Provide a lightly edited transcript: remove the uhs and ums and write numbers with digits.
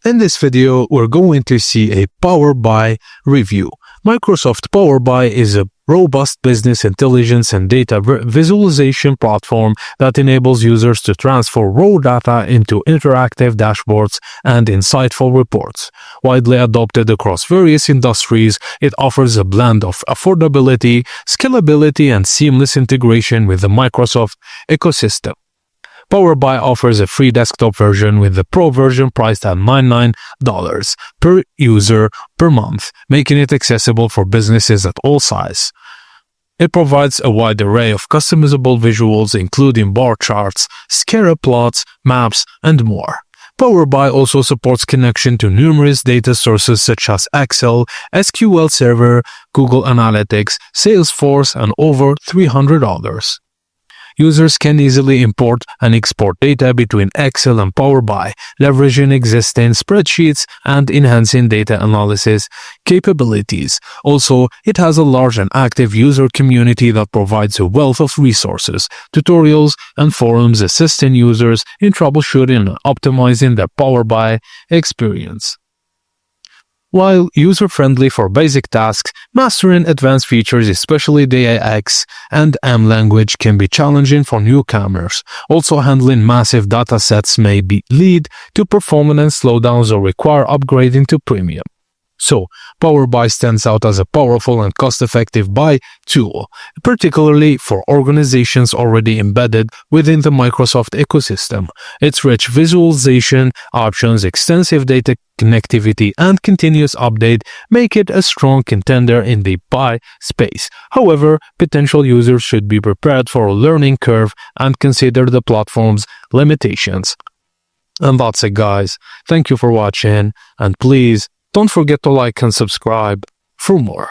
In this video, we're going to see a Power BI review. Microsoft Power BI is a robust business intelligence and data visualization platform that enables users to transfer raw data into interactive dashboards and insightful reports. Widely adopted across various industries, it offers a blend of affordability, scalability, and seamless integration with the Microsoft ecosystem. Power BI offers a free desktop version with the Pro version priced at $99 per user per month, making it accessible for businesses at all sizes. It provides a wide array of customizable visuals including bar charts, scatter plots, maps, and more. Power BI also supports connection to numerous data sources such as Excel, SQL Server, Google Analytics, Salesforce, and over 300 others. Users can easily import and export data between Excel and Power BI, leveraging existing spreadsheets and enhancing data analysis capabilities. Also, it has a large and active user community that provides a wealth of resources, tutorials, and forums assisting users in troubleshooting and optimizing their Power BI experience. While user-friendly for basic tasks, mastering advanced features, especially the AX and M language, can be challenging for newcomers. Also, handling massive data sets may lead to performance slowdowns or require upgrading to premium. So, Power BI stands out as a powerful and cost-effective BI tool, particularly for organizations already embedded within the Microsoft ecosystem. Its rich visualization options, extensive data connectivity, and continuous update make it a strong contender in the BI space. However, potential users should be prepared for a learning curve and consider the platform's limitations. And that's it, guys. Thank you for watching, and please don't forget to like and subscribe for more.